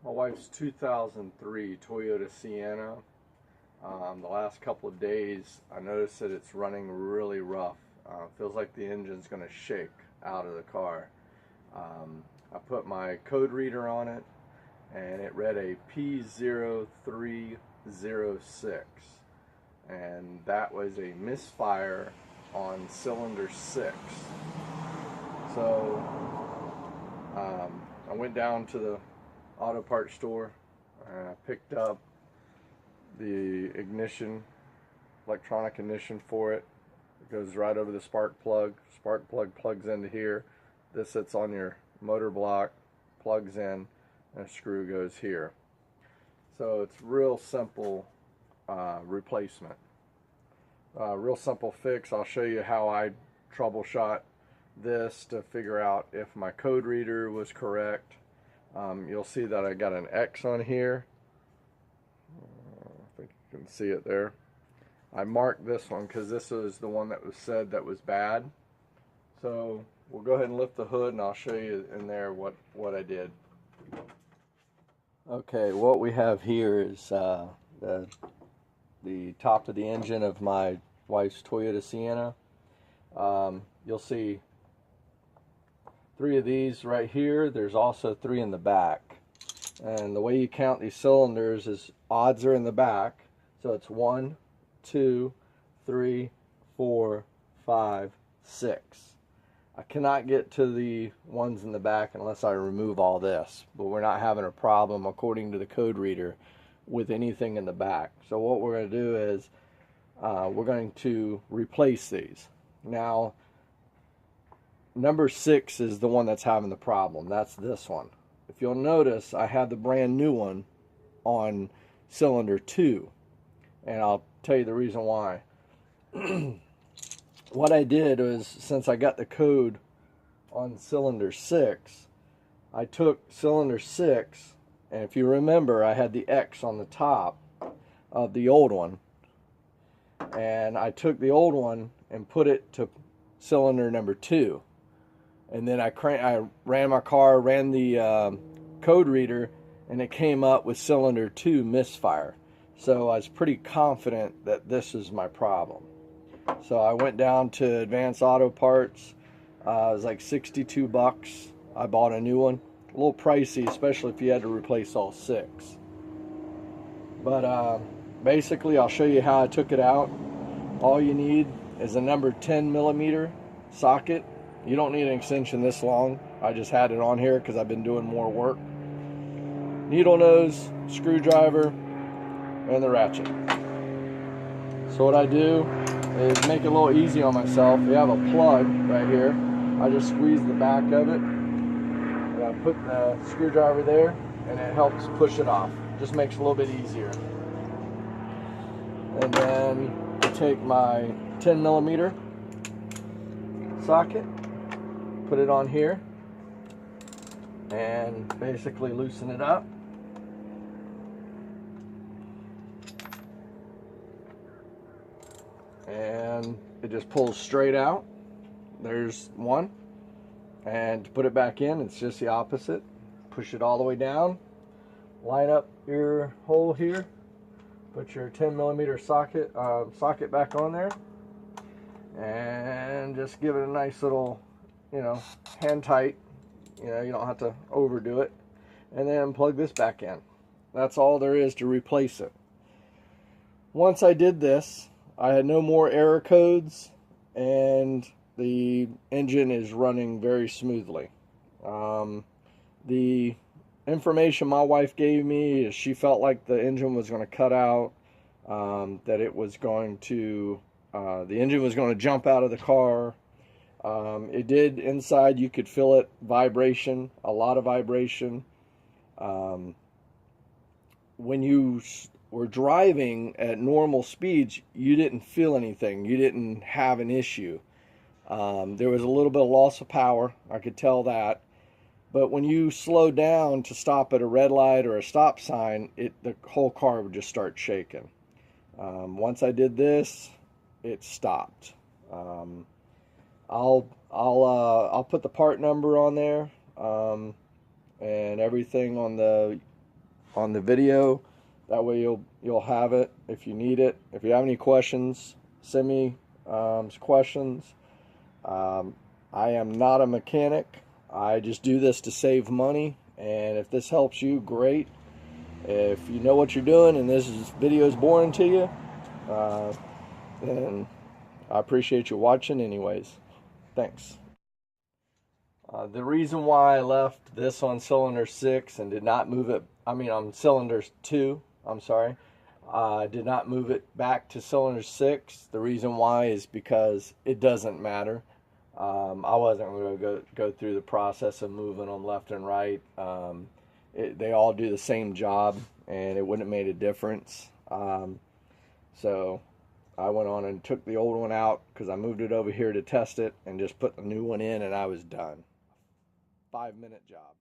My wife's 2003 Toyota Sienna. The last couple of days I noticed that it's running really rough. Feels like the engine's going to shake out of the car. I put my code reader on it and it read a P0306, and that was a misfire on cylinder 6. So I went down to the auto parts store and I picked up the ignition, electronic ignition for it. It goes right over the spark plug. Spark plug plugs into here. This sits on your motor block, plugs in, and a screw goes here. So it's real simple replacement. Real simple fix. I'll show you how I troubleshot this to figure out if my code reader was correct. You'll see that I got an X on here. I think you can see it there. I marked this one because this was the one that was said that was bad. So we'll go ahead and lift the hood and I'll show you in there what I did. Okay, what we have here is the top of the engine of my wife's Toyota Sienna. You'll see 3 of these right here. There's also 3 in the back. And the way you count these cylinders is odds are in the back. So it's 1, 2, 3, 4, 5, 6. I cannot get to the ones in the back unless I remove all this, but we're not having a problem according to the code reader with anything in the back. So what we're going to do is we're going to replace these. Now number 6 is the one that's having the problem. That's this one. If you'll notice, I have the brand new one on cylinder 2, and I'll tell you the reason why. What I did was, since I got the code on cylinder 6, I took cylinder 6, and if you remember, I had the X on the top of the old one, and I took the old one and put it to cylinder number 2, and then I ran my car, ran the code reader, and it came up with cylinder 2 misfire. So I was pretty confident that this is my problem. So I went down to Advanced Auto Parts. It was like 62 bucks. I bought a new one. A little pricey, especially if you had to replace all 6. But basically, I'll show you how I took it out. All you need is a number 10 millimeter socket. You don't need an extension this long. I just had it on here because I've been doing more work. Needle nose, screwdriver, and the ratchet. So what I do is make it a little easy on myself. We have a plug right here. I just squeeze the back of it, and I put the screwdriver there, and it helps push it off. Just makes it a little bit easier. And then I take my 10 millimeter socket, put it on here, and basically loosen it up. And it just pulls straight out. There's one. And to put it back in, it's just the opposite. Push it all the way down. Line up your hole here. Put your 10 millimeter socket back on there. And just give it a nice little, hand tight. You don't have to overdo it. And then plug this back in. That's all there is to replace it. Once I did this, I had no more error codes, and the engine is running very smoothly. The information my wife gave me is she felt like the engine was going to cut out, that it was going to, the engine was going to jump out of the car. It did inside, you could feel it, vibration, a lot of vibration. When you were driving at normal speeds, you didn't feel anything. You didn't have an issue. There was a little bit of loss of power. I could tell that. But when you slow down to stop at a red light or a stop sign, the whole car would just start shaking. Once I did this, it stopped. I'll put the part number on there, and everything on the on the video. That way you'll have it if you need it. If you have any questions, send me some questions. I am not a mechanic. I just do this to save money, and if this helps you, great. If you know what you're doing and this video is boring to you, then I appreciate you watching anyways. Thanks. The reason why I left this on cylinder 6 and did not move it, on cylinder 2, I'm sorry, did not move it back to cylinder 6. The reason why is because it doesn't matter. I wasn't going to go through the process of moving them left and right. They all do the same job, and it wouldn't have made a difference. So I went on and took the old one out because I moved it over here to test it and just put the new one in, and I was done. 5-minute job.